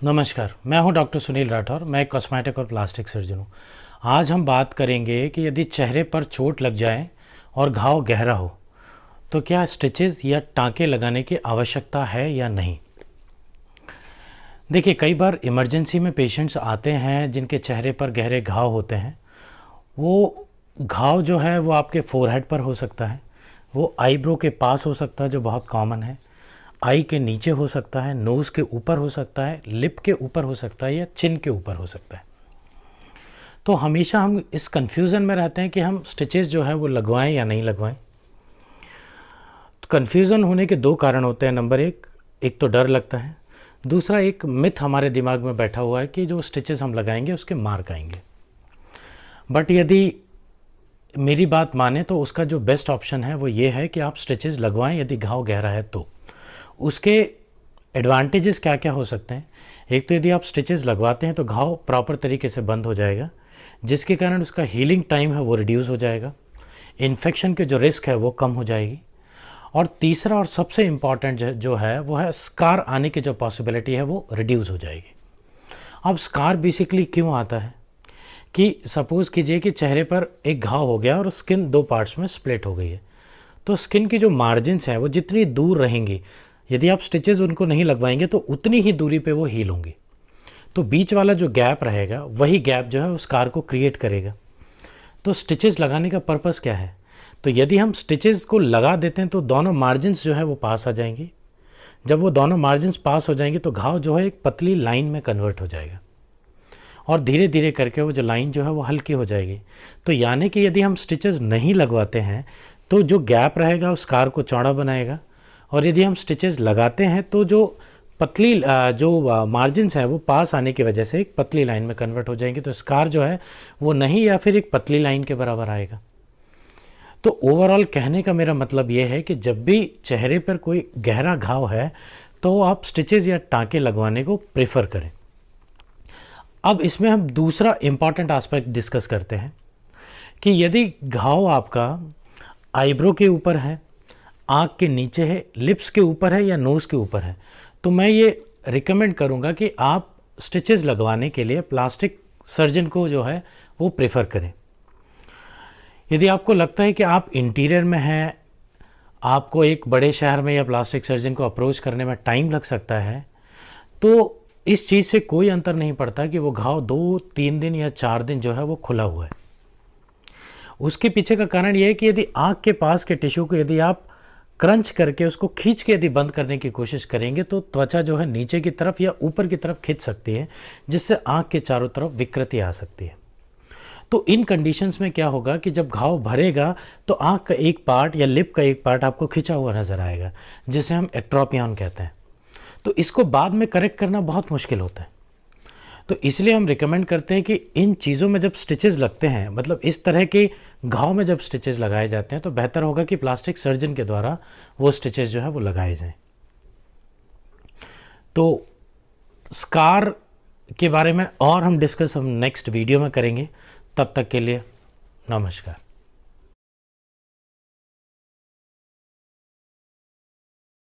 नमस्कार, मैं हूं डॉक्टर सुनील राठौर। मैं एक कॉस्मेटिक और प्लास्टिक सर्जन हूं। आज हम बात करेंगे कि यदि चेहरे पर चोट लग जाए और घाव गहरा हो तो क्या स्टिचेस या टाँके लगाने की आवश्यकता है या नहीं। देखिए, कई बार इमरजेंसी में पेशेंट्स आते हैं जिनके चेहरे पर गहरे घाव होते हैं। वो घाव जो है वो आपके फोरहेड पर हो सकता है, वो आईब्रो के पास हो सकता है जो बहुत कॉमन है, आई के नीचे हो सकता है, नोज़ के ऊपर हो सकता है, लिप के ऊपर हो सकता है या चिन के ऊपर हो सकता है। तो हमेशा हम इस कन्फ्यूज़न में रहते हैं कि हम स्टिचेस जो है वो लगवाएं या नहीं लगवाएं। तो कन्फ्यूज़न होने के दो कारण होते हैं। नंबर एक तो डर लगता है, दूसरा एक मिथ हमारे दिमाग में बैठा हुआ है कि जो स्टिचेस हम लगाएंगे उसके मार्क आएंगे। बट यदि मेरी बात माने तो उसका जो बेस्ट ऑप्शन है वो ये है कि आप स्टिचेस लगवाएं यदि घाव गहरा है तो। उसके एडवांटेजेस क्या क्या हो सकते हैं। एक तो यदि आप स्टिचेस लगवाते हैं तो घाव प्रॉपर तरीके से बंद हो जाएगा, जिसके कारण उसका हीलिंग टाइम है वो रिड्यूस हो जाएगा, इन्फेक्शन के जो रिस्क है वो कम हो जाएगी। और तीसरा और सबसे इम्पॉर्टेंट जो है वो है स्कार आने की जो पॉसिबिलिटी है वो रिड्यूस हो जाएगी। अब स्कार बेसिकली क्यों आता है कि सपोज़ कीजिए कि चेहरे पर एक घाव हो गया और स्किन दो पार्ट्स में स्प्लिट हो गई है, तो स्किन की जो मार्जिन्स हैं वो जितनी दूर रहेंगी, यदि आप स्टिचेस उनको नहीं लगवाएंगे तो उतनी ही दूरी पे वो हील होंगी। तो बीच वाला जो गैप रहेगा वही गैप जो है उस स्कार को क्रिएट करेगा। तो स्टिचेस लगाने का पर्पस क्या है। तो यदि हम स्टिचेस को लगा देते हैं तो दोनों मार्जिन्स जो है वो पास आ जाएंगी। जब वो दोनों मार्जिन्स पास हो जाएंगी तो घाव जो है एक पतली लाइन में कन्वर्ट हो जाएगा और धीरे धीरे करके वो जो लाइन जो है वो हल्की हो जाएगी। तो यानी कि यदि हम स्टिचेस नहीं लगवाते हैं तो जो गैप रहेगा उस स्कार को चौड़ा बनाएगा, और यदि हम स्टिचेस लगाते हैं तो जो पतली जो मार्जिन्स है वो पास आने की वजह से एक पतली लाइन में कन्वर्ट हो जाएंगे। तो स्कार जो है वो नहीं या फिर एक पतली लाइन के बराबर आएगा। तो ओवरऑल कहने का मेरा मतलब ये है कि जब भी चेहरे पर कोई गहरा घाव है तो आप स्टिचेस या टाँके लगवाने को प्रेफर करें। अब इसमें हम दूसरा इम्पॉर्टेंट एस्पेक्ट डिस्कस करते हैं कि यदि घाव आपका आईब्रो के ऊपर है, आँख के नीचे है, लिप्स के ऊपर है या नोज़ के ऊपर है, तो मैं ये रिकमेंड करूँगा कि आप स्टिचेस लगवाने के लिए प्लास्टिक सर्जन को जो है वो प्रेफर करें। यदि आपको लगता है कि आप इंटीरियर में हैं, आपको एक बड़े शहर में या प्लास्टिक सर्जन को अप्रोच करने में टाइम लग सकता है, तो इस चीज़ से कोई अंतर नहीं पड़ता कि वो घाव 2-3 दिन या 4 दिन जो है वो खुला हुआ है। उसके पीछे का कारण ये है कि यदि आँख के पास के टिश्यू को यदि आप क्रंच करके उसको खींच के यदि बंद करने की कोशिश करेंगे तो त्वचा जो है नीचे की तरफ या ऊपर की तरफ खिंच सकती है, जिससे आँख के चारों तरफ विकृति आ सकती है। तो इन कंडीशंस में क्या होगा कि जब घाव भरेगा तो आँख का एक पार्ट या लिप का एक पार्ट आपको खिंचा हुआ नज़र आएगा, जिसे हम एक्ट्रोपियन कहते हैं। तो इसको बाद में करेक्ट करना बहुत मुश्किल होता है। तो इसलिए हम रिकमेंड करते हैं कि इन चीज़ों में जब स्टिचेस लगते हैं, मतलब इस तरह के घाव में जब स्टिचेस लगाए जाते हैं, तो बेहतर होगा कि प्लास्टिक सर्जन के द्वारा वो स्टिचेस जो है वो लगाए जाएं। तो स्कार के बारे में और हम डिस्कस नेक्स्ट वीडियो में करेंगे। तब तक के लिए नमस्कार।